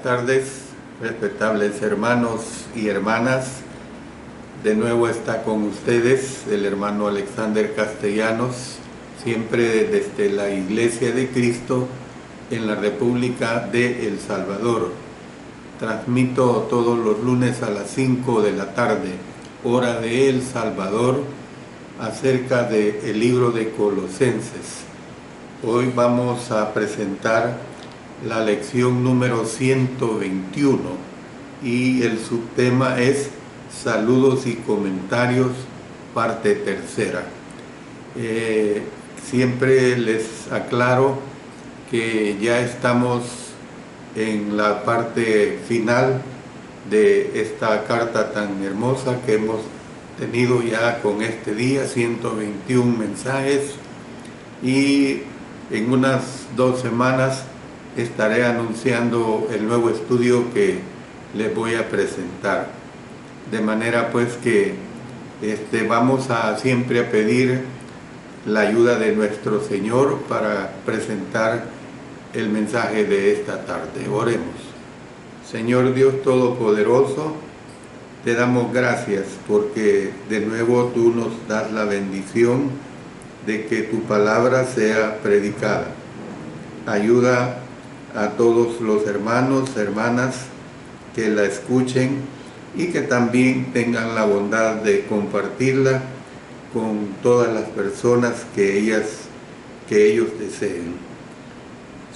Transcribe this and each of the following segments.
tardes, respetables hermanos y hermanas. De nuevo está con ustedes el hermano Alexander Castellanos, siempre desde la Iglesia de Cristo en la República de El Salvador. Transmito todos los lunes a las 5 de la tarde, hora de El Salvador, acerca del libro de Colosenses. Hoy vamos a presentar la lección número 121 y el subtema es Saludos y comentarios, parte tercera. Siempre les aclaro que ya estamos en la parte final de esta carta tan hermosa que hemos tenido ya con este día, 121 mensajes, y en unas 2 semanas estaré anunciando el nuevo estudio que les voy a presentar. De manera pues que vamos a siempre a pedir la ayuda de nuestro Señor para presentar el mensaje de esta tarde. Oremos. Señor Dios Todopoderoso, te damos gracias porque de nuevo tú nos das la bendición de que tu palabra sea predicada. Ayuda a todos los hermanos, hermanas que la escuchen y que también tengan la bondad de compartirla con todas las personas que ellos deseen.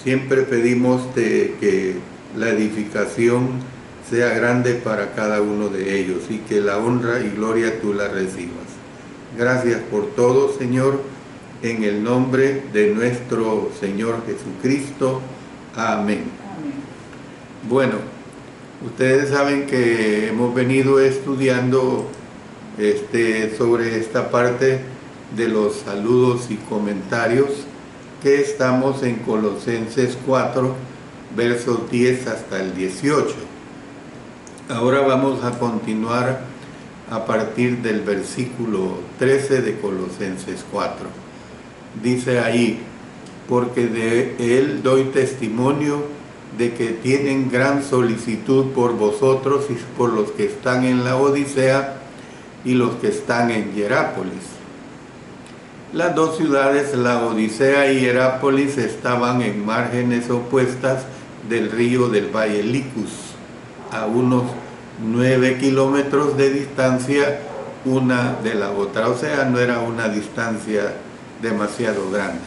Siempre pedimos que la edificación sea grande para cada uno de ellos y que la honra y gloria tú la recibas. Gracias por todo, Señor, en el nombre de nuestro Señor Jesucristo. Amén. Bueno, ustedes saben que hemos venido estudiando sobre esta parte de los saludos y comentarios, que estamos en Colosenses 4, versos 10 hasta el 18. Ahora vamos a continuar a partir del versículo 13 de Colosenses 4. Dice ahí: porque de él doy testimonio de que tienen gran solicitud por vosotros y por los que están en la Odisea y los que están en Hierápolis. Las dos ciudades, la Odisea y Hierápolis, estaban en márgenes opuestas del río del Valle Licus, a unos 9 kilómetros de distancia una de la otra, o sea, no era una distancia demasiado grande.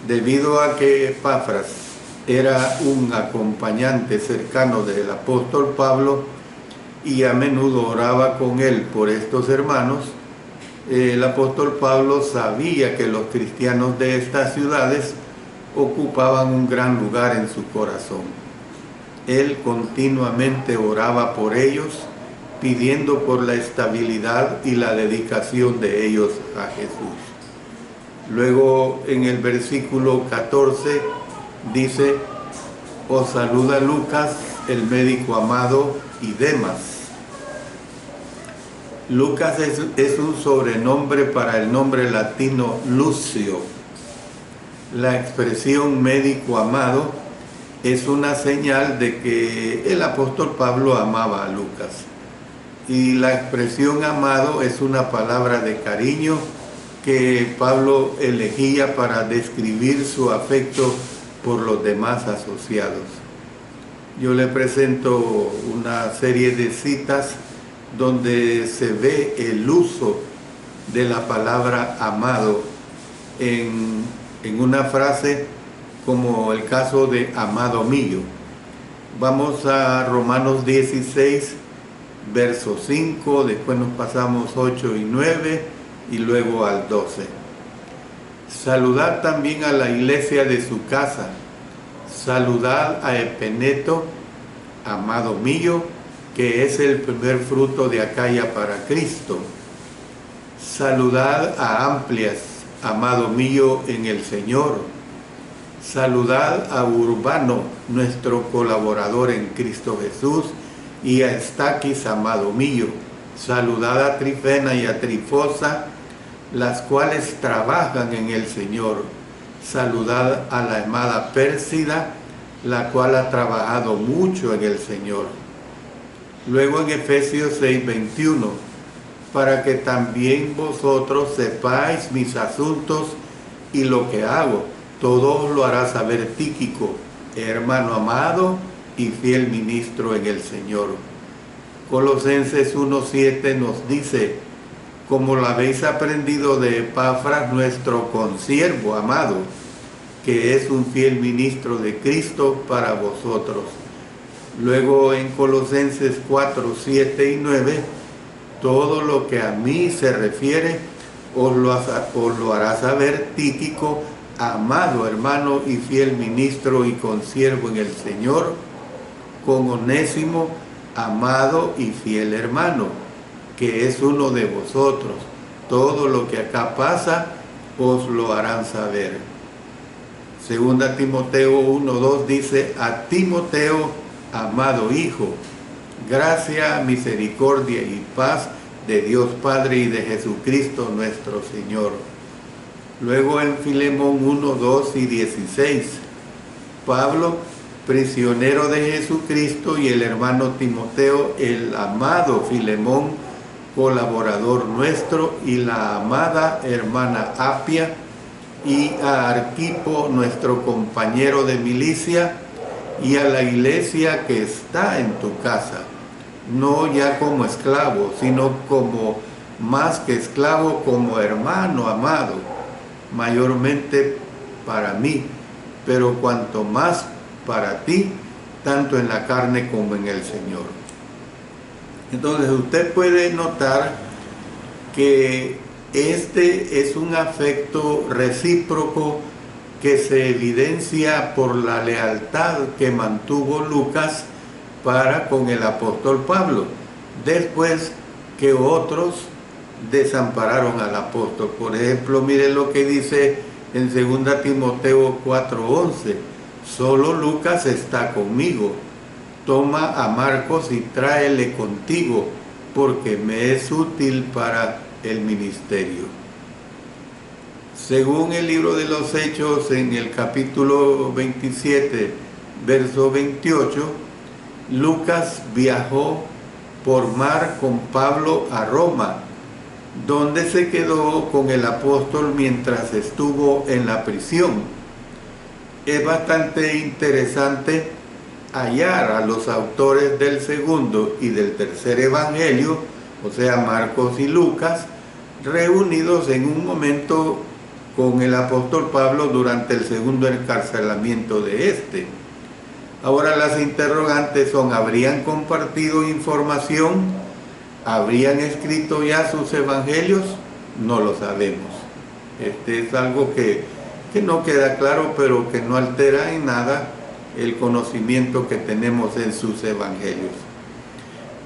Debido a que Epafras era un acompañante cercano del apóstol Pablo y a menudo oraba con él por estos hermanos, el apóstol Pablo sabía que los cristianos de estas ciudades ocupaban un gran lugar en su corazón. Él continuamente oraba por ellos, pidiendo por la estabilidad y la dedicación de ellos a Jesús. Luego en el versículo 14 dice: os saluda Lucas, el médico amado, y Demas. Lucas es un sobrenombre para el nombre latino Lucio. La expresión médico amado es una señal de que el apóstol Pablo amaba a Lucas. Y la expresión amado es una palabra de cariño que Pablo elegía para describir su afecto por los demás asociados. Yo le presento una serie de citas donde se ve el uso de la palabra amado en una frase, como el caso de amado mío. Vamos a Romanos 16, verso 5, después nos pasamos 8 y 9 y luego al 12. Saludad también a la iglesia de su casa. Saludad a Epeneto, amado mío, que es el primer fruto de Acaya para Cristo. Saludad a Amplias, amado mío en el Señor. Saludad a Urbano, nuestro colaborador en Cristo Jesús, y a Estaquis, amado mío. Saludad a Trifena y a Trifosa, las cuales trabajan en el Señor. Saludad a la amada Pérsida, la cual ha trabajado mucho en el Señor. Luego en Efesios 6:21, para que también vosotros sepáis mis asuntos y lo que hago, todo os lo hará saber Tíquico, hermano amado y fiel ministro en el Señor. Colosenses 1:7 nos dice, como lo habéis aprendido de Epafras, nuestro consiervo amado, que es un fiel ministro de Cristo para vosotros. Luego en Colosenses 4:7 y 9, todo lo que a mí se refiere os lo hará saber Tíquico, amado hermano y fiel ministro y consiervo en el Señor, con Onésimo, amado y fiel hermano, que es uno de vosotros. Todo lo que acá pasa os lo harán saber. Segunda Timoteo 1:2 dice, a Timoteo, amado hijo, gracia, misericordia y paz de Dios Padre y de Jesucristo nuestro Señor. Luego en Filemón 1:2 y 16, Pablo, prisionero de Jesucristo, y el hermano Timoteo, el amado Filemón, colaborador nuestro, y la amada hermana Apia, y a Arquipo, nuestro compañero de milicia, y a la iglesia que está en tu casa, no ya como esclavo, sino como más que esclavo, como hermano amado, mayormente para mí, pero cuanto más para ti, tanto en la carne como en el Señor. Entonces usted puede notar que este es un afecto recíproco que se evidencia por la lealtad que mantuvo Lucas para con el apóstol Pablo, después que otros desampararon al apóstol. Por ejemplo, miren lo que dice en 2 Timoteo 4:11, solo Lucas está conmigo, toma a Marcos y tráele contigo, porque me es útil para el ministerio. Según el libro de los Hechos, en el capítulo 27, verso 28, Lucas viajó por mar con Pablo a Roma, donde se quedó con el apóstol mientras estuvo en la prisión. Es bastante interesante hallar a los autores del segundo y del tercer evangelio, o sea, Marcos y Lucas, reunidos en un momento con el apóstol Pablo durante el segundo encarcelamiento de este. Ahora las interrogantes son, ¿habrían compartido información? ¿Habrían escrito ya sus evangelios? No lo sabemos. Este es algo que no queda claro, pero que no altera en nada el conocimiento que tenemos en sus evangelios.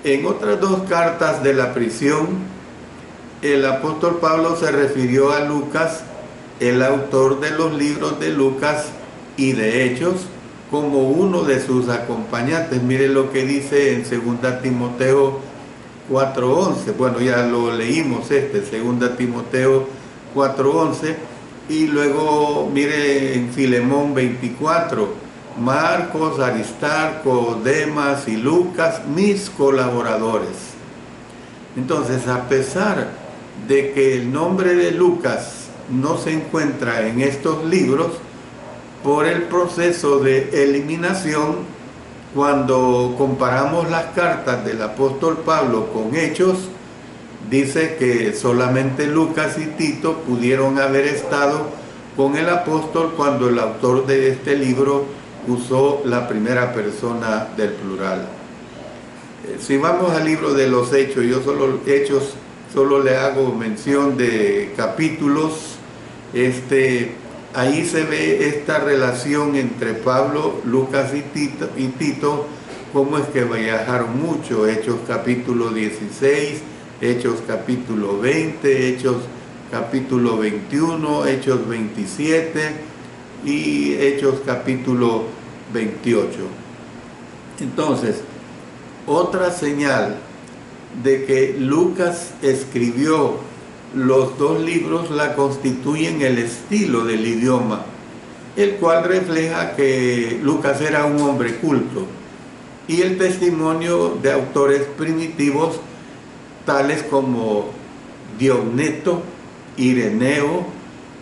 En otras dos cartas de la prisión, el apóstol Pablo se refirió a Lucas, el autor de los libros de Lucas y de Hechos, como uno de sus acompañantes. Miren lo que dice en 2 Timoteo 4:11. Bueno, ya lo leímos 2 Timoteo 4:11. Y luego, mire en Filemón 24, Marcos, Aristarco, Demas y Lucas, mis colaboradores. Entonces, a pesar de que el nombre de Lucas no se encuentra en estos libros, por el proceso de eliminación, cuando comparamos las cartas del apóstol Pablo con Hechos, dice que solamente Lucas y Tito pudieron haber estado con el apóstol cuando el autor de este libro usó la primera persona del plural. Si vamos al libro de los Hechos, solo le hago mención de capítulos. Ahí se ve esta relación entre Pablo, Lucas y Tito, cómo es que viajaron mucho. Hechos capítulo 16, Hechos capítulo 20, Hechos capítulo 21, Hechos 27 y Hechos capítulo 28. Entonces, otra señal de que Lucas escribió los dos libros la constituyen el estilo del idioma. el cual refleja que Lucas era un hombre culto, y el testimonio de autores primitivos tales como Diogneto, Ireneo,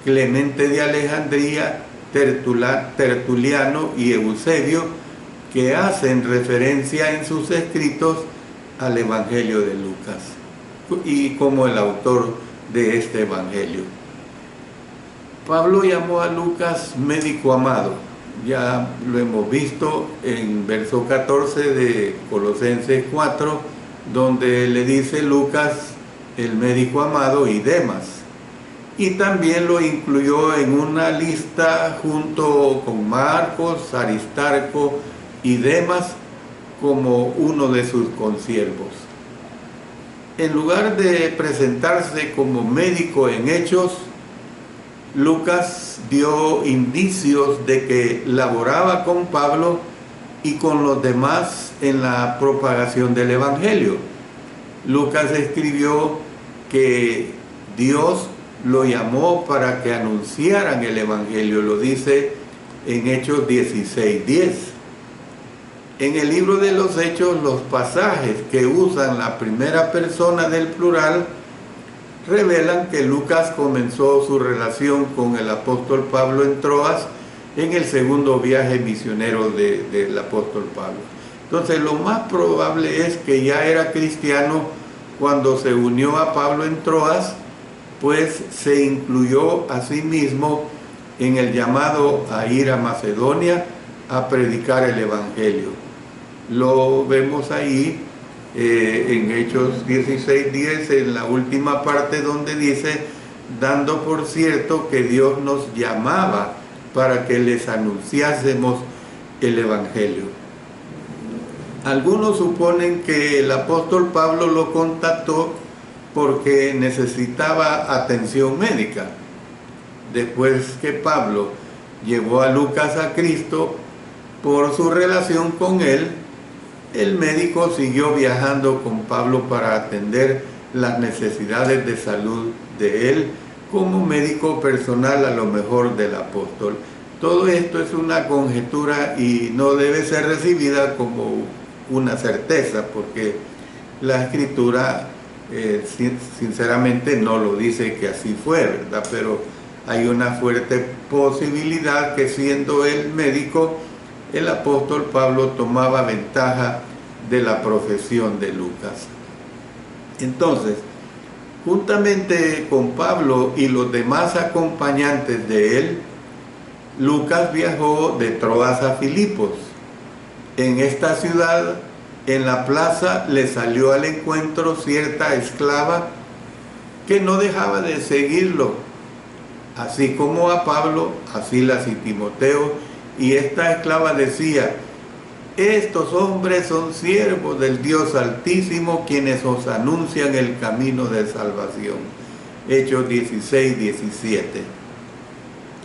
Clemente de Alejandría, Tertuliano y Eusebio, que hacen referencia en sus escritos al Evangelio de Lucas y como el autor de este Evangelio. Pablo llamó a Lucas médico amado. Ya lo hemos visto en verso 14 de Colosenses 4, donde le dice Lucas el médico amado y Demas. Y también lo incluyó en una lista junto con Marcos, Aristarco y Demas como uno de sus consiervos. En lugar de presentarse como médico en Hechos, Lucas dio indicios de que laboraba con Pablo y con los demás en la propagación del Evangelio. Lucas escribió que Dios lo llamó para que anunciaran el Evangelio, lo dice en Hechos 16:10. En el libro de los Hechos, los pasajes que usan la primera persona del plural revelan que Lucas comenzó su relación con el apóstol Pablo en Troas en el segundo viaje misionero del apóstol Pablo. Entonces, lo más probable es que ya era cristiano cuando se unió a Pablo en Troas, pues se incluyó a sí mismo en el llamado a ir a Macedonia a predicar el Evangelio. Lo vemos ahí en Hechos 16:10, en la última parte donde dice, dando por cierto que Dios nos llamaba para que les anunciásemos el Evangelio. Algunos suponen que el apóstol Pablo lo contactó porque necesitaba atención médica. Después que Pablo llevó a Lucas a Cristo, por su relación con él, el médico siguió viajando con Pablo para atender las necesidades de salud de él como médico personal a lo mejor del apóstol. Todo esto es una conjetura y no debe ser recibida como una certeza, porque la Escritura sinceramente no lo dice que así fue, ¿verdad? Pero hay una fuerte posibilidad que siendo él médico, el apóstol Pablo tomaba ventaja de la profesión de Lucas. Entonces, juntamente con Pablo y los demás acompañantes de él, Lucas viajó de Troas a Filipos. En esta ciudad, en la plaza, le salió al encuentro cierta esclava que no dejaba de seguirlo, así como a Pablo, a Silas y Timoteo, y esta esclava decía, estos hombres son siervos del Dios Altísimo, quienes os anuncian el camino de salvación. Hechos 16:17.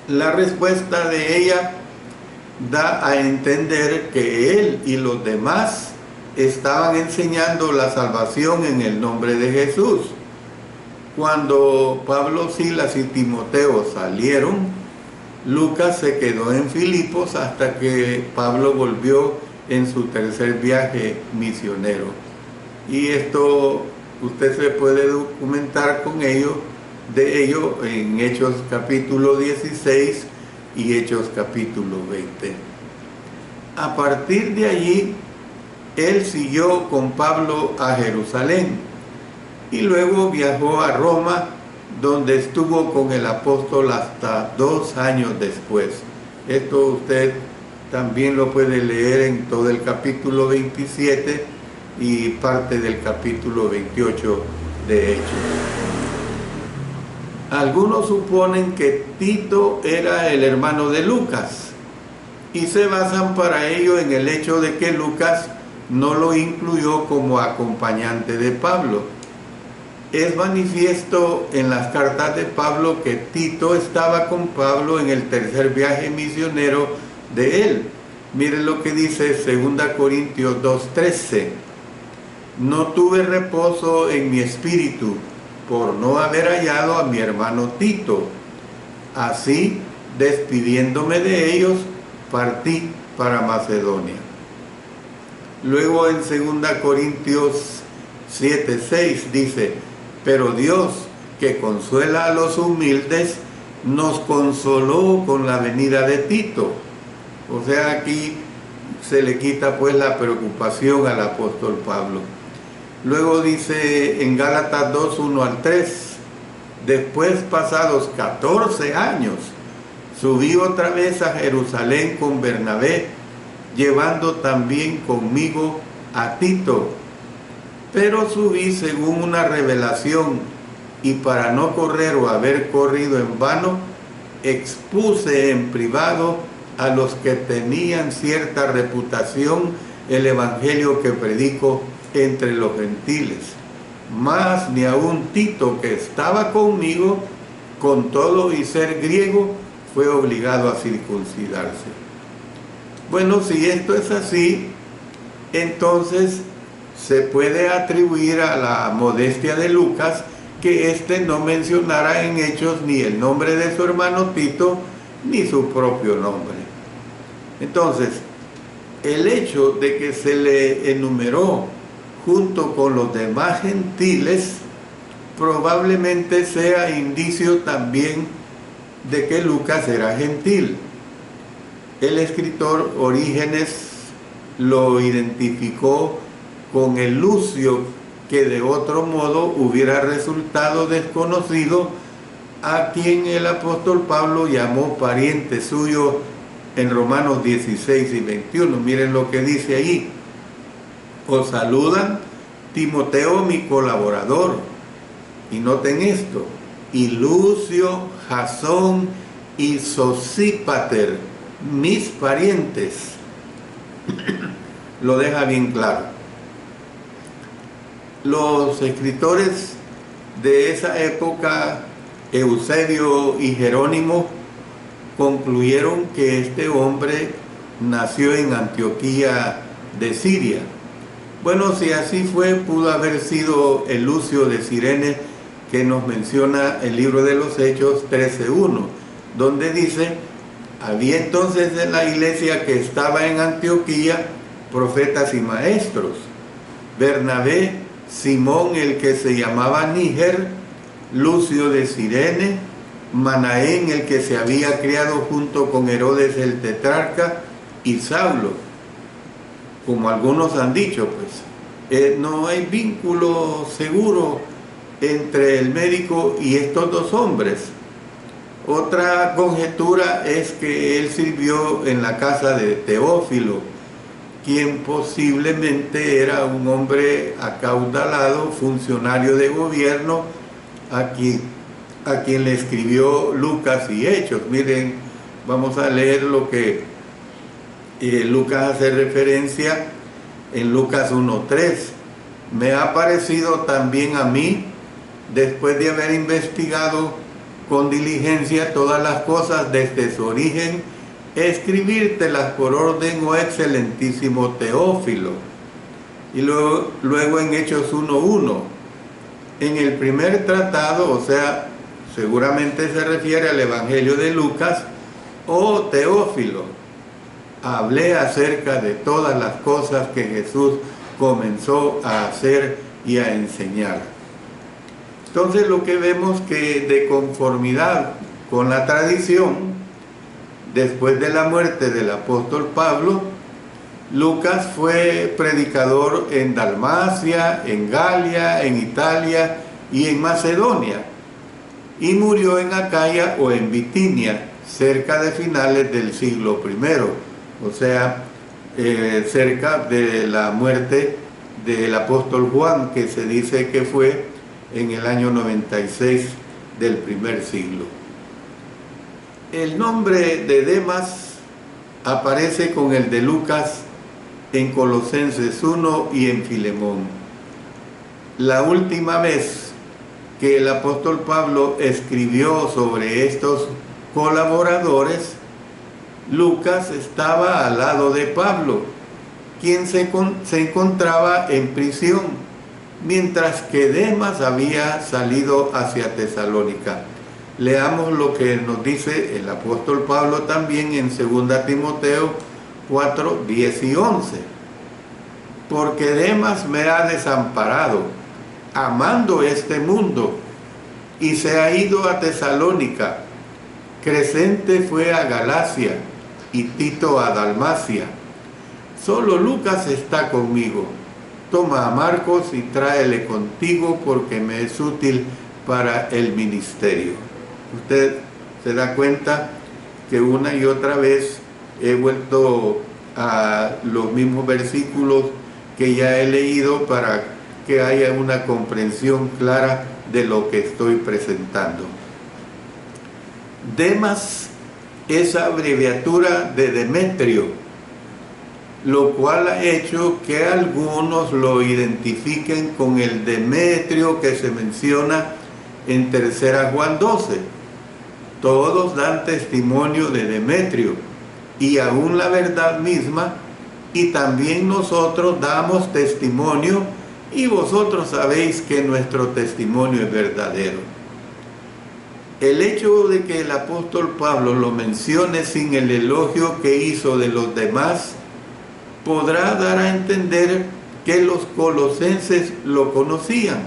La respuesta de ella da a entender que él y los demás estaban enseñando la salvación en el nombre de Jesús. Cuando Pablo, Silas y Timoteo salieron, Lucas se quedó en Filipos hasta que Pablo volvió en su tercer viaje misionero. Y esto usted se puede documentar de ello en Hechos capítulo 16 y Hechos capítulo 20. A partir de allí, él siguió con Pablo a Jerusalén y luego viajó a Roma, donde estuvo con el apóstol hasta 2 años después. Esto usted también lo puede leer en todo el capítulo 27 y parte del capítulo 28 de Hechos. Algunos suponen que Tito era el hermano de Lucas y se basan para ello en el hecho de que Lucas no lo incluyó como acompañante de Pablo. Es manifiesto en las cartas de Pablo que Tito estaba con Pablo en el tercer viaje misionero de él. Miren lo que dice 2 Corintios 2:13. No tuve reposo en mi espíritu por no haber hallado a mi hermano Tito. Así despidiéndome de ellos, partí para Macedonia. Luego en 2 Corintios 7:6 dice, pero Dios, que consuela a los humildes, nos consoló con la venida de Tito. O sea, aquí se le quita pues la preocupación al apóstol Pablo. Luego dice en Gálatas 2:1-3, después pasados 14 años, subí otra vez a Jerusalén con Bernabé, llevando también conmigo a Tito. Pero subí según una revelación, y para no correr o haber corrido en vano, expuse en privado a los que tenían cierta reputación el evangelio que predico entre los gentiles. Mas ni aun Tito, que estaba conmigo, con todo y ser griego, fue obligado a circuncidarse. Bueno, si esto es así, entonces se puede atribuir a la modestia de Lucas que éste no mencionara en Hechos ni el nombre de su hermano Tito, ni su propio nombre. Entonces, el hecho de que se le enumeró junto con los demás gentiles, probablemente sea indicio también de que Lucas era gentil. El escritor Orígenes lo identificó con el Lucio, que de otro modo hubiera resultado desconocido, a quien el apóstol Pablo llamó pariente suyo en Romanos 16 y 21. Miren lo que dice ahí. Os saludan Timoteo, mi colaborador. Y noten esto, y Lucio, Jasón y Sosípater, mis parientes. Lo deja bien claro. Los escritores de esa época, Eusebio y Jerónimo, concluyeron que este hombre nació en Antioquía de Siria. Bueno, si así fue, pudo haber sido el Lucio de Cirene que nos menciona el libro de los Hechos 13:1, donde dice, había entonces en la iglesia que estaba en Antioquía profetas y maestros, Bernabé, Simón el que se llamaba Níger, Lucio de Cirene, Manaén el que se había criado junto con Herodes el tetrarca, y Saulo. Como algunos han dicho, pues, no hay vínculo seguro entre el médico y estos dos hombres. Otra conjetura es que él sirvió en la casa de Teófilo, quien posiblemente era un hombre acaudalado, funcionario de gobierno, a quien le escribió Lucas y Hechos. Miren, vamos a leer lo que Lucas hace referencia en Lucas 1:3. Me ha parecido también a mí, después de haber investigado con diligencia todas las cosas desde su origen, escribírtelas por orden, oh excelentísimo Teófilo. Y luego en Hechos 1:1, en el primer tratado, o sea, seguramente se refiere al Evangelio de Lucas, oh Teófilo, hablé acerca de todas las cosas que Jesús comenzó a hacer y a enseñar. Entonces lo que vemos que de conformidad con la tradición, después de la muerte del apóstol Pablo, Lucas fue predicador en Dalmacia, en Galia, en Italia y en Macedonia, y murió en Acaya o en Bitinia, cerca de finales del siglo I, o sea, cerca de la muerte del apóstol Juan, que se dice que fue en el año 96 del primer siglo. El nombre de Demas aparece con el de Lucas en Colosenses 1 y en Filemón. La última vez que el apóstol Pablo escribió sobre estos colaboradores, Lucas estaba al lado de Pablo, quien se encontraba en prisión, mientras que Demas había salido hacia Tesalónica. Leamos lo que nos dice el apóstol Pablo también en 2 Timoteo 4, 10 y 11. Porque Demas me ha desamparado, amando este mundo, y se ha ido a Tesalónica. Crescente fue a Galacia y Tito a Dalmacia. Solo Lucas está conmigo. Toma a Marcos y tráele contigo porque me es útil para el ministerio. Usted se da cuenta que una y otra vez he vuelto a los mismos versículos que ya he leído para que haya una comprensión clara de lo que estoy presentando. Demas es abreviatura de Demetrio, lo cual ha hecho que algunos lo identifiquen con el Demetrio que se menciona en 3 Juan 12. Todos dan testimonio de Demetrio y aún la verdad misma, y también nosotros damos testimonio, y vosotros sabéis que nuestro testimonio es verdadero. El hecho de que el apóstol Pablo lo mencione sin el elogio que hizo de los demás podrá dar a entender que los colosenses lo conocían.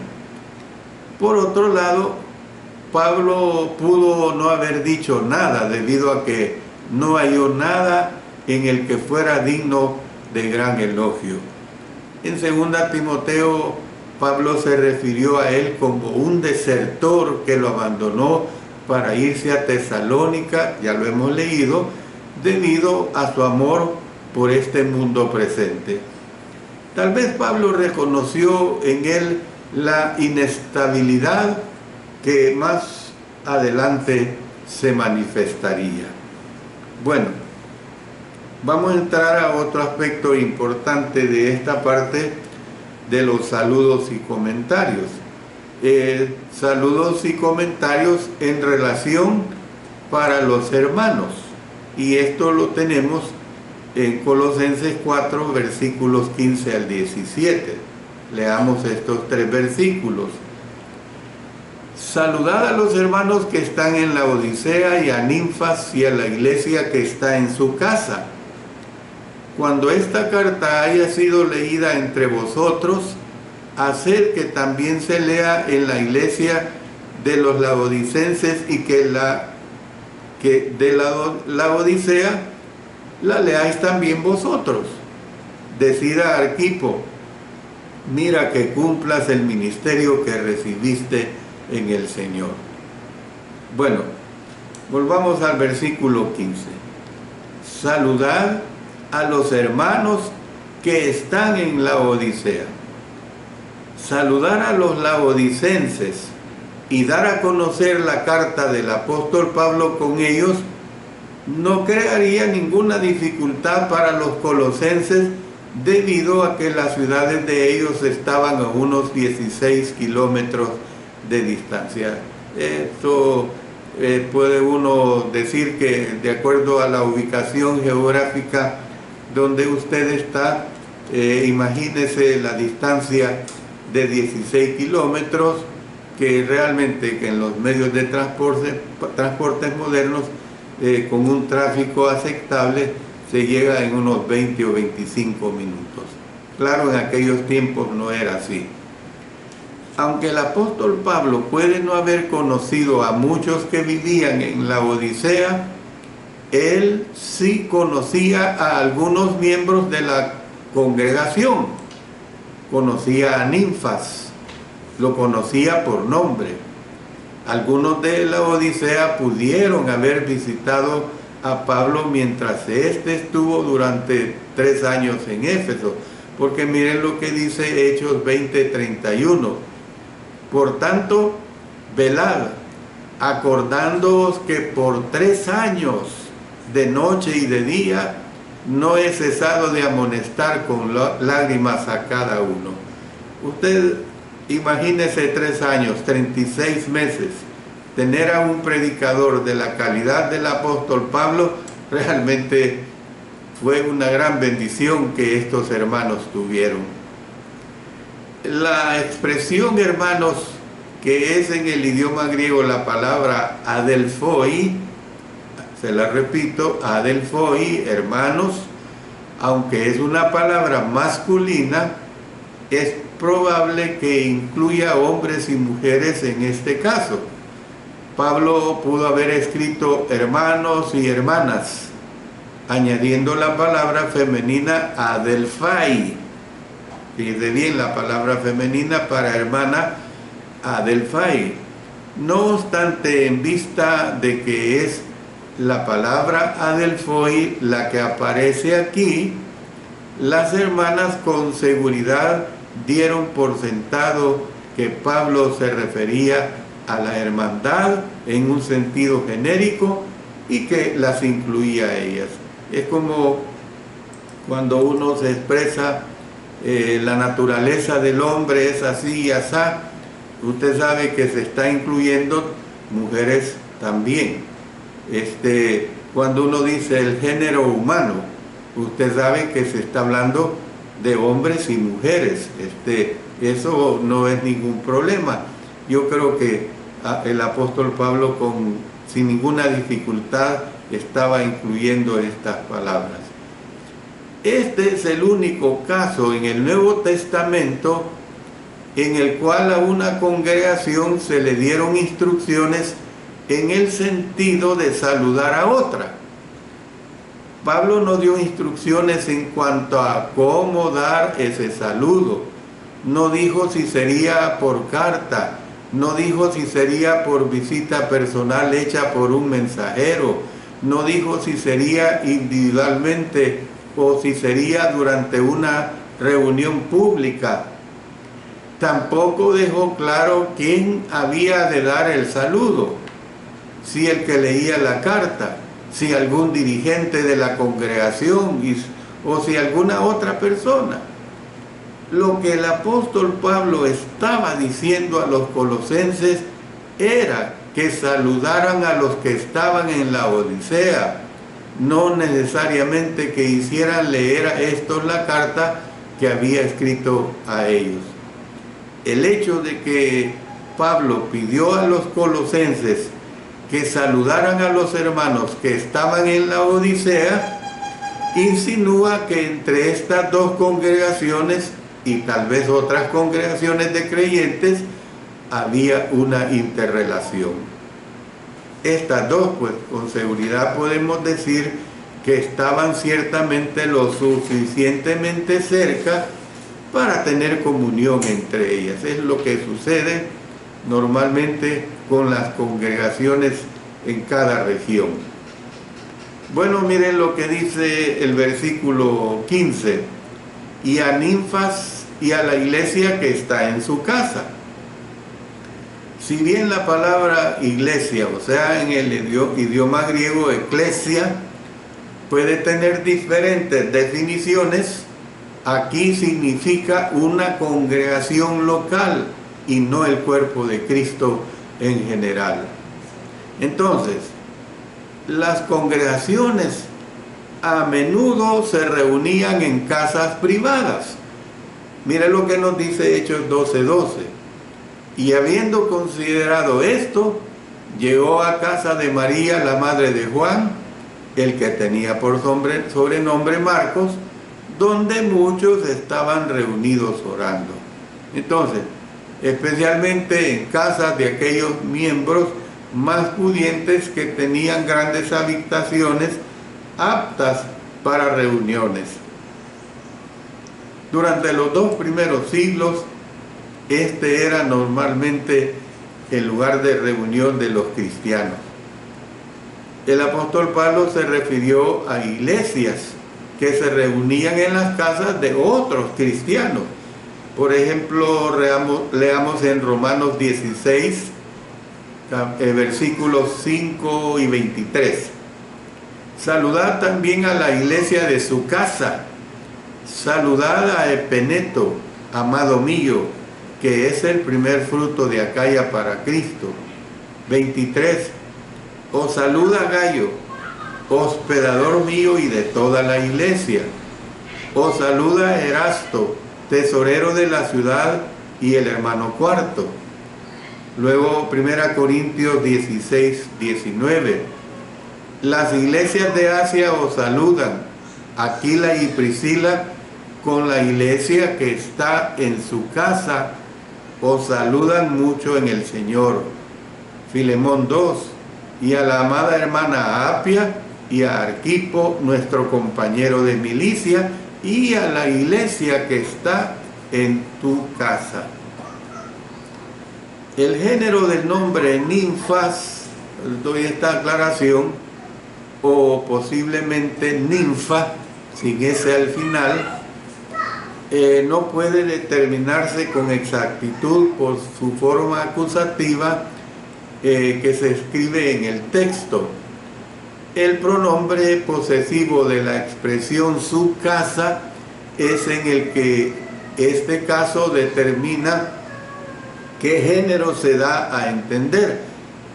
Por otro lado, Pablo pudo no haber dicho nada debido a que no halló nada en el que fuera digno de gran elogio. En 2 Timoteo, Pablo se refirió a él como un desertor que lo abandonó para irse a Tesalónica, ya lo hemos leído, debido a su amor por este mundo presente. Tal vez Pablo reconoció en él la inestabilidad que más adelante se manifestaría. Bueno, vamos a entrar a otro aspecto importante de esta parte de los saludos y comentarios. Saludos y comentarios en relación para los hermanos. Y esto lo tenemos en Colosenses 4, versículos 15 al 17. Leamos estos 3 versículos. Saludad a los hermanos que están en la Odisea y a Ninfas y a la iglesia que está en su casa. Cuando esta carta haya sido leída entre vosotros, haced que también se lea en la iglesia de los laodicenses y que de la Odisea la leáis también vosotros. Decid a Arquipo, mira que cumplas el ministerio que recibiste en el Señor. Bueno, volvamos al versículo 15. Saludad a los hermanos que están en la Odisea. Saludar a los laodicenses y dar a conocer la carta del apóstol Pablo con ellos no crearía ninguna dificultad para los colosenses, debido a que las ciudades de ellos estaban a unos 16 kilómetros de distancia. Esto puede uno decir que de acuerdo a la ubicación geográfica donde usted está, imagínese la distancia de 16 kilómetros, que realmente que en los medios de transportes modernos, con un tráfico aceptable, se llega en unos 20 o 25 minutos. Claro, en aquellos tiempos no era así. Aunque el apóstol Pablo puede no haber conocido a muchos que vivían en la Odisea, él sí conocía a algunos miembros de la congregación. Conocía a Ninfas, lo conocía por nombre. Algunos de la Odisea pudieron haber visitado a Pablo mientras éste estuvo durante 3 años en Éfeso, porque miren lo que dice Hechos 20:31. Por tanto, velad, acordándoos que por 3 años, de noche y de día, no he cesado de amonestar con lágrimas a cada uno. Usted imagínese 3 años, 36 meses, tener a un predicador de la calidad del apóstol Pablo. Realmente fue una gran bendición que estos hermanos tuvieron. La expresión hermanos que es en el idioma griego la palabra adelphoi, se la repito, adelphoi, hermanos, aunque es una palabra masculina, es probable que incluya hombres y mujeres en este caso. Pablo pudo haber escrito hermanos y hermanas, añadiendo la palabra femenina adelphai. Fíjese bien, la palabra femenina para hermana, adelphai. No obstante, en vista de que es la palabra adelphoi la que aparece aquí, las hermanas con seguridad dieron por sentado que Pablo se refería a la hermandad en un sentido genérico y que las incluía a ellas. Es como cuando uno se expresa la naturaleza del hombre es así y asá, usted sabe que se está incluyendo mujeres también. Cuando uno dice el género humano, usted sabe que se está hablando de hombres y mujeres. Eso no es ningún problema. Yo creo que el apóstol Pablo sin ninguna dificultad estaba incluyendo estas palabras. Este es el único caso en el Nuevo Testamento en el cual a una congregación se le dieron instrucciones en el sentido de saludar a otra. Pablo no dio instrucciones en cuanto a cómo dar ese saludo. No dijo si sería por carta, no dijo si sería por visita personal hecha por un mensajero, no dijo si sería individualmente o si sería durante una reunión pública. Tampoco dejó claro quién había de dar el saludo, si el que leía la carta, si algún dirigente de la congregación o si alguna otra persona. Lo que el apóstol Pablo estaba diciendo a los colosenses era que saludaran a los que estaban en la Odisea, no necesariamente que hicieran leer a estos la carta que había escrito a ellos. El hecho de que Pablo pidió a los colosenses que saludaran a los hermanos que estaban en la Odisea, insinúa que entre estas dos congregaciones y tal vez otras congregaciones de creyentes había una interrelación. Estas dos, pues con seguridad podemos decir que estaban ciertamente lo suficientemente cerca para tener comunión entre ellas. Es lo que sucede normalmente con las congregaciones en cada región. Bueno, miren lo que dice el versículo 15. Y a Ninfas y a la iglesia que está en su casa. Si bien la palabra iglesia, o sea, en el idioma griego eclesia, puede tener diferentes definiciones, aquí significa una congregación local y no el cuerpo de Cristo en general. Entonces, las congregaciones a menudo se reunían en casas privadas. Mire lo que nos dice Hechos 12:12. Y habiendo considerado esto, llegó a casa de María, la madre de Juan, el que tenía por sobrenombre Marcos, donde muchos estaban reunidos orando. Entonces, especialmente en casas de aquellos miembros más pudientes que tenían grandes habitaciones aptas para reuniones. Durante los 2 primeros siglos, este era normalmente el lugar de reunión de los cristianos. El apóstol Pablo se refirió a iglesias que se reunían en las casas de otros cristianos. Por ejemplo, leamos en Romanos 16, versículos 5 y 23. Saludad también a la iglesia de su casa. Saludad a Epeneto, amado mío, que es el primer fruto de Acaya para Cristo. 23. Os saluda Gayo, hospedador mío y de toda la iglesia. Os saluda Erasto, tesorero de la ciudad, y el hermano Cuarto. Luego 1 Corintios 16, 19. Las iglesias de Asia os saludan, Aquila y Priscila, con la iglesia que está en su casa, os saludan mucho en el Señor. Filemón 2, y a la amada hermana Apia y a Arquipo, nuestro compañero de milicia, y a la iglesia que está en tu casa. El género del nombre ninfas, doy esta aclaración, o posiblemente ninfa, sin ese al final, no puede determinarse con exactitud por su forma acusativa que se escribe en el texto. El pronombre posesivo de la expresión su casa es en el que este caso determina qué género se da a entender,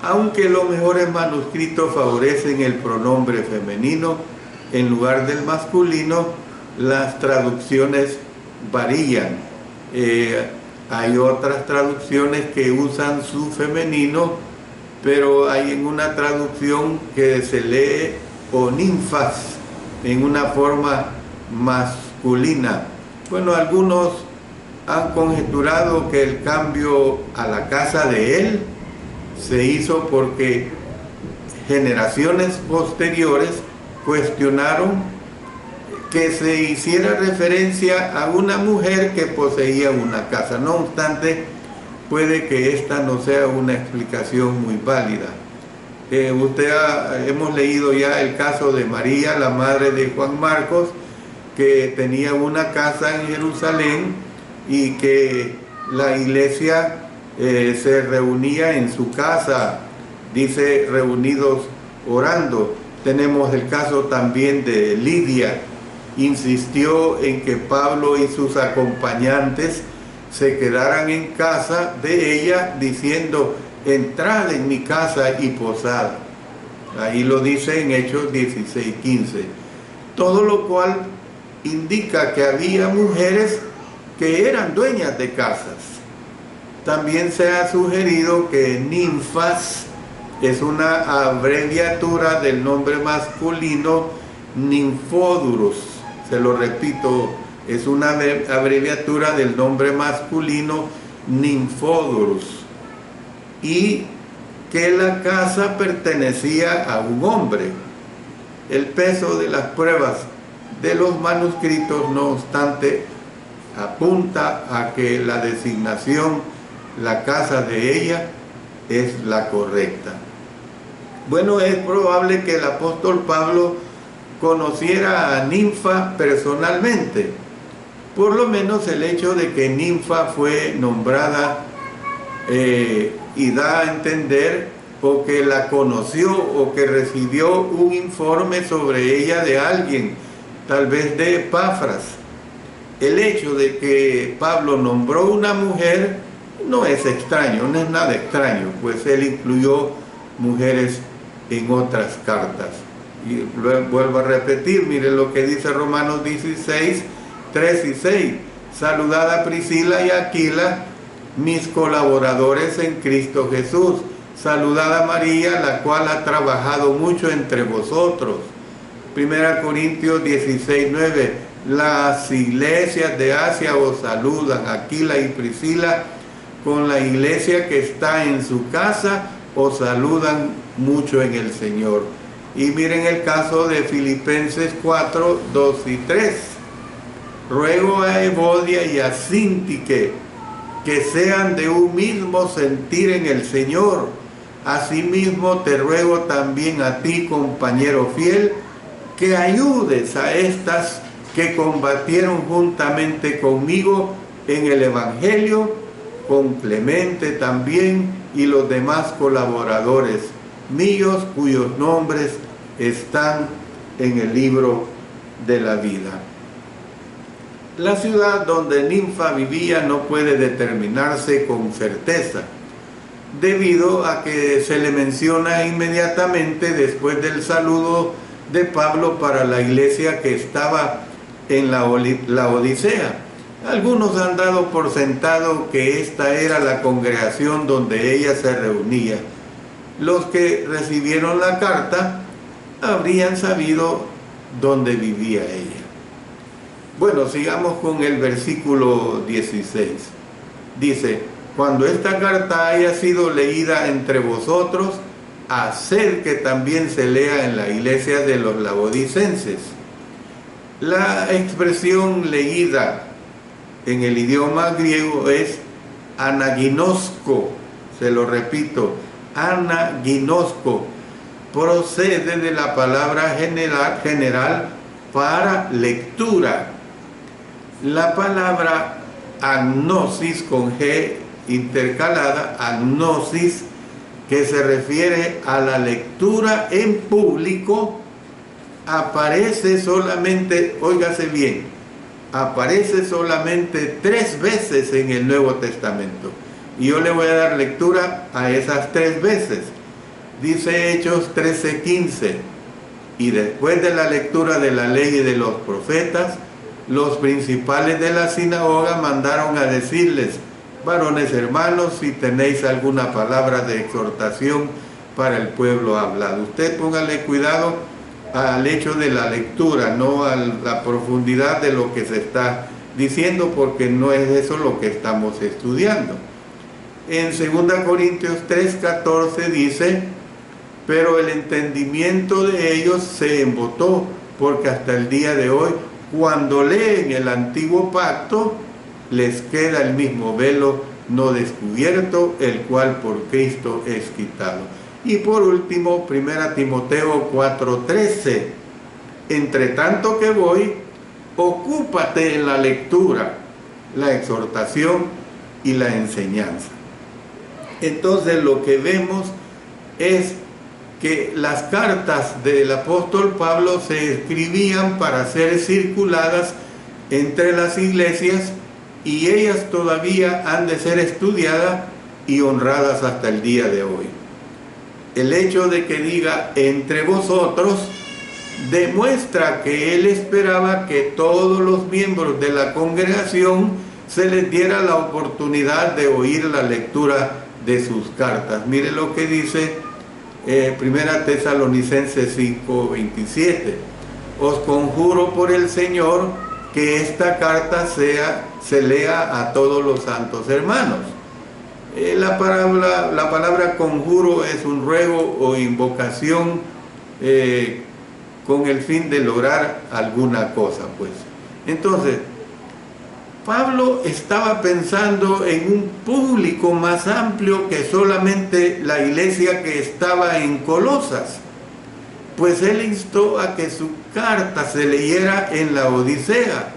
aunque los mejores manuscritos favorecen el pronombre femenino en lugar del masculino. Las traducciones varían. Hay otras traducciones que usan su femenino, pero hay en una traducción que se lee o ninfas en una forma masculina. Bueno, algunos han conjeturado que el cambio a la casa de él se hizo porque generaciones posteriores cuestionaron que se hiciera referencia a una mujer que poseía una casa. No obstante, puede que esta no sea una explicación muy válida. Hemos leído ya el caso de María, la madre de Juan Marcos, que tenía una casa en Jerusalén y que la iglesia se reunía en su casa, dice reunidos orando. Tenemos el caso también de Lidia. Insistió en que Pablo y sus acompañantes se quedaran en casa de ella, diciendo: entrad en mi casa y posad. Ahí lo dice en Hechos 16:15. Todo lo cual indica que había mujeres que eran dueñas de casas. También se ha sugerido que ninfas es una abreviatura del nombre masculino ninfóduros. Se lo repito, es una abreviatura del nombre masculino ninfóduros, y que la casa pertenecía a un hombre. El peso de las pruebas de los manuscritos, no obstante, apunta a que la designación, la casa de ella, es la correcta. Bueno, es probable que el apóstol Pablo conociera a Ninfa personalmente. Por lo menos el hecho de que Ninfa fue nombrada y da a entender o que la conoció o que recibió un informe sobre ella de alguien, tal vez de Epafras. El hecho de que Pablo nombró una mujer no es extraño, no es nada extraño, pues él incluyó mujeres en otras cartas. Y vuelvo a repetir, miren lo que dice Romanos 16, 3 y 6. Saludad a Priscila y Aquila, mis colaboradores en Cristo Jesús. Saludad a María, la cual ha trabajado mucho entre vosotros. 1 Corintios 16, 9. Las iglesias de Asia os saludan, Aquila y Priscila, con la iglesia que está en su casa, os saludan mucho en el Señor. Y miren el caso de Filipenses 4, 2 y 3. Ruego a Evodia y a Síntique que sean de un mismo sentir en el Señor. Asimismo te ruego también a ti, compañero fiel, que ayudes a estas que combatieron juntamente conmigo en el Evangelio, con Clemente también y los demás colaboradores míos, cuyos nombres están en el libro de la vida. La ciudad donde Ninfa vivía no puede determinarse con certeza, debido a que se le menciona inmediatamente después del saludo de Pablo para la iglesia que estaba en la Odisea. Algunos han dado por sentado que esta era la congregación donde ella se reunía. Los que recibieron la carta habrían sabido dónde vivía ella. Bueno, sigamos con el versículo 16. Dice: cuando esta carta haya sido leída entre vosotros, haced que también se lea en la iglesia de los laodicenses. La expresión leída en el idioma griego es anaginosko, se lo repito, anaginosko, procede de la palabra general para lectura. La palabra agnosis con G intercalada, agnosis, que se refiere a la lectura en público, aparece solamente, óigase bien, aparece solamente 3 veces en el Nuevo Testamento. Y yo le voy a dar lectura a esas 3 veces. Dice Hechos 13:15: y después de la lectura de la ley y de los profetas, los principales de la sinagoga mandaron a decirles: varones hermanos, si tenéis alguna palabra de exhortación para el pueblo, hablad. Usted póngale cuidado al hecho de la lectura, no a la profundidad de lo que se está diciendo, porque no es eso lo que estamos estudiando. En 2 Corintios 3:14 dice: pero el entendimiento de ellos se embotó, porque hasta el día de hoy, cuando leen el antiguo pacto, les queda el mismo velo no descubierto, el cual por Cristo es quitado. Y por último, 1 Timoteo 4:13: entre tanto que voy, ocúpate en la lectura, la exhortación y la enseñanza. Entonces lo que vemos es que las cartas del apóstol Pablo se escribían para ser circuladas entre las iglesias, y ellas todavía han de ser estudiadas y honradas hasta el día de hoy. El hecho de que diga entre vosotros demuestra que él esperaba que todos los miembros de la congregación se les diera la oportunidad de oír la lectura de sus cartas. Mire lo que dice 1 Tesalonicenses 5:27: os conjuro por el Señor que esta carta se lea a todos los santos hermanos. La palabra conjuro es un ruego o invocación con el fin de lograr alguna cosa, pues. Entonces, Pablo estaba pensando en un público más amplio que solamente la iglesia que estaba en Colosas, pues él instó a que su carta se leyera en la Odisea.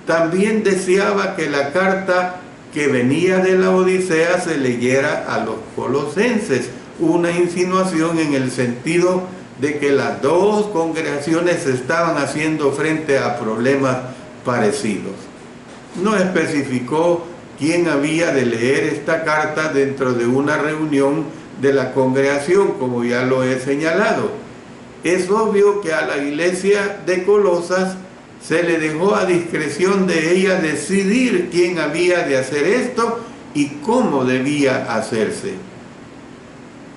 También deseaba que la carta que venía de la Odisea se leyera a los colosenses, una insinuación en el sentido de que las dos congregaciones estaban haciendo frente a problemas parecidos. No especificó quién había de leer esta carta dentro de una reunión de la congregación, como ya lo he señalado. Es obvio que a la iglesia de Colosas se le dejó a discreción de ella decidir quién había de hacer esto y cómo debía hacerse.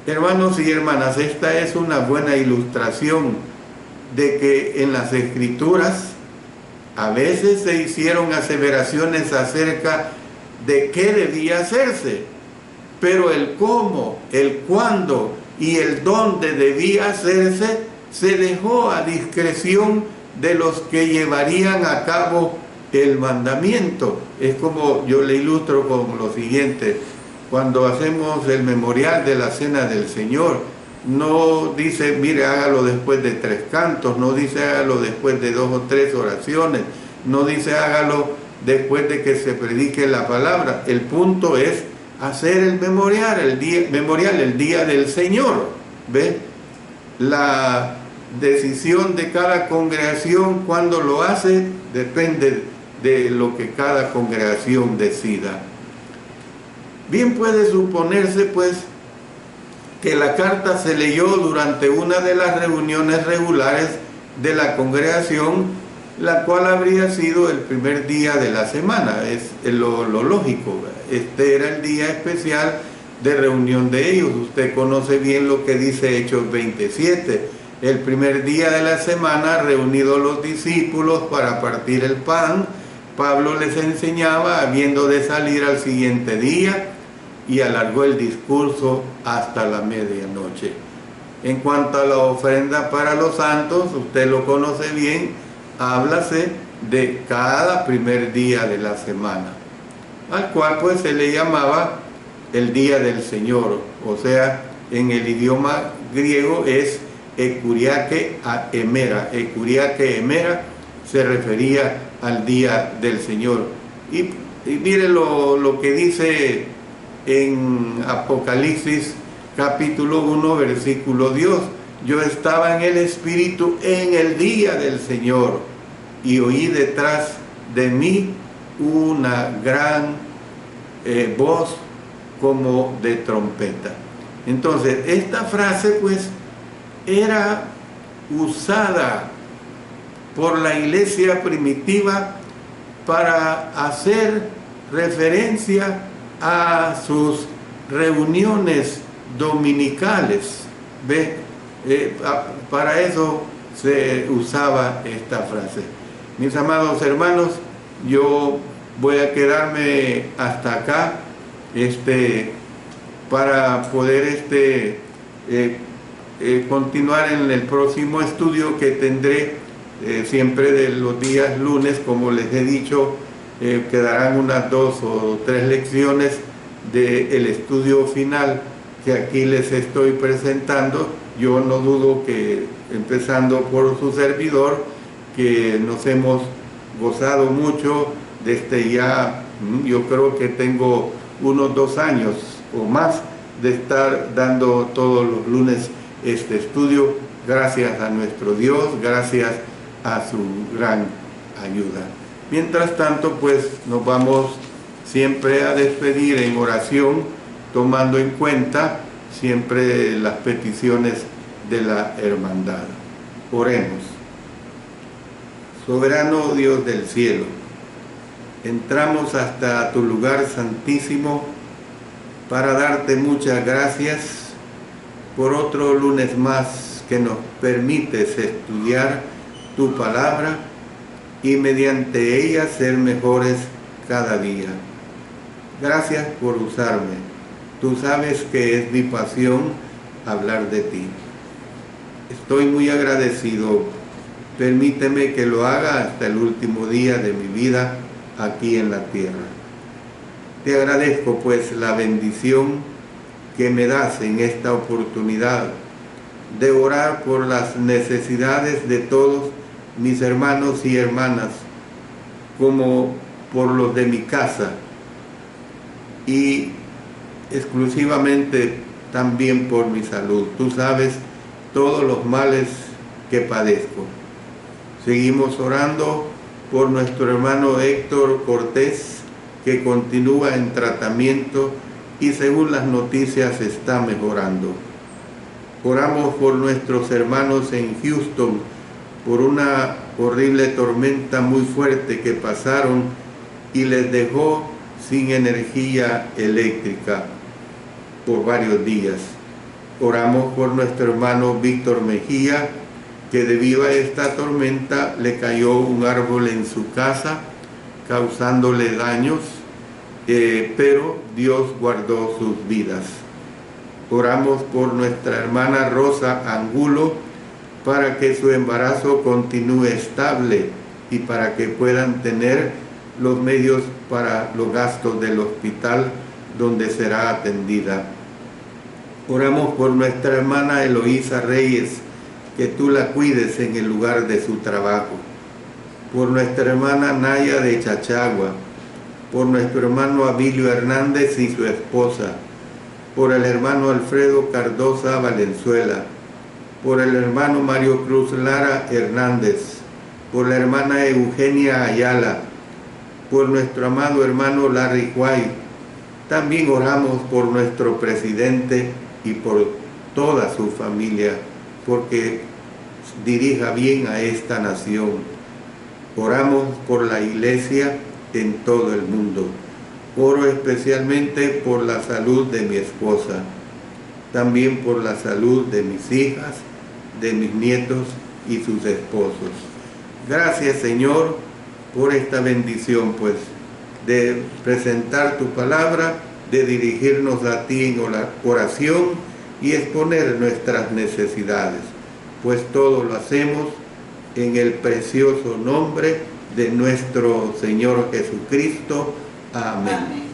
Hermanos y hermanas, esta es una buena ilustración de que en las Escrituras a veces se hicieron aseveraciones acerca de qué debía hacerse, pero el cómo, el cuándo y el dónde debía hacerse se dejó a discreción de los que llevarían a cabo el mandamiento. Es como yo le ilustro con lo siguiente: cuando hacemos el memorial de la Cena del Señor, no dice, mire, hágalo después de 3 cantos, no dice hágalo después de 2 o 3 oraciones, no dice hágalo después de que se predique la palabra. El punto es hacer el memorial, el día del Señor. ¿Ve? La decisión de cada congregación cuando lo hace depende de lo que cada congregación decida. Bien puede suponerse, pues, que la carta se leyó durante una de las reuniones regulares de la congregación la cual habría sido el primer día de la semana, es lo lógico. Este era el día especial de reunión de ellos. Usted conoce bien lo que dice Hechos 27. El primer día de la semana, reunidos los discípulos para partir el pan, Pablo les enseñaba, habiendo de salir al siguiente día, y alargó el discurso hasta la medianoche. En cuanto a la ofrenda para los santos, usted lo conoce bien, háblase de cada primer día de la semana, al cual pues se le llamaba el día del Señor, o sea, en el idioma griego es Ekuriake Emera. Ekuriake Emera se refería al día del Señor. Y mire lo que dice en Apocalipsis capítulo 1, versículo 2. Yo estaba en el Espíritu en el día del Señor y oí detrás de mí una gran voz como de trompeta. Entonces, esta frase pues era usada por la iglesia primitiva para hacer referencia a sus reuniones dominicales. ¿Ve? Para eso se usaba esta frase. Mis amados hermanos, yo voy a quedarme hasta acá para poder continuar en el próximo estudio que tendré siempre de los días lunes. Como les he dicho, quedarán unas 2 o 3 lecciones del estudio final que aquí les estoy presentando. Yo no dudo que, empezando por su servidor, que nos hemos gozado mucho desde ya, yo creo que tengo unos 2 años o más de estar dando todos los lunes este estudio, gracias a nuestro Dios, gracias a su gran ayuda. Mientras tanto, pues nos vamos siempre a despedir en oración, tomando en cuenta siempre las peticiones de la hermandad. Oremos. Soberano Dios del cielo, entramos hasta tu lugar santísimo para darte muchas gracias por otro lunes más que nos permites estudiar tu palabra y mediante ella ser mejores cada día. Gracias por usarme. Tú sabes que es mi pasión hablar de ti. Estoy muy agradecido. Permíteme que lo haga hasta el último día de mi vida aquí en la tierra. Te agradezco pues la bendición que me das en esta oportunidad de orar por las necesidades de todos mis hermanos y hermanas, como por los de mi casa, y exclusivamente también por mi salud. Tú sabes todos los males que padezco. Seguimos orando por nuestro hermano Héctor Cortés, que continúa en tratamiento y según las noticias está mejorando. Oramos por nuestros hermanos en Houston, por una horrible tormenta muy fuerte que pasaron y les dejó sin energía eléctrica por varios días. Oramos por nuestro hermano Víctor Mejía, que debido a esta tormenta le cayó un árbol en su casa, causándole daños, pero Dios guardó sus vidas. Oramos por nuestra hermana Rosa Angulo, para que su embarazo continúe estable y para que puedan tener los medios para los gastos del hospital donde será atendida. Oramos por nuestra hermana Eloísa Reyes, que tú la cuides en el lugar de su trabajo. Por nuestra hermana Naya de Chachagua, por nuestro hermano Abilio Hernández y su esposa, por el hermano Alfredo Cardosa Valenzuela, por el hermano Mario Cruz Lara Hernández, por la hermana Eugenia Ayala, por nuestro amado hermano Larry White. También oramos por nuestro presidente y por toda su familia, porque dirija bien a esta nación. Oramos por la iglesia en todo el mundo. Oro especialmente por la salud de mi esposa, también por la salud de mis hijas, de mis nietos y sus esposos. Gracias, Señor, por esta bendición, pues, de presentar tu palabra, de dirigirnos a ti en oración y exponer nuestras necesidades, pues todo lo hacemos en el precioso nombre de nuestro Señor Jesucristo. Amén.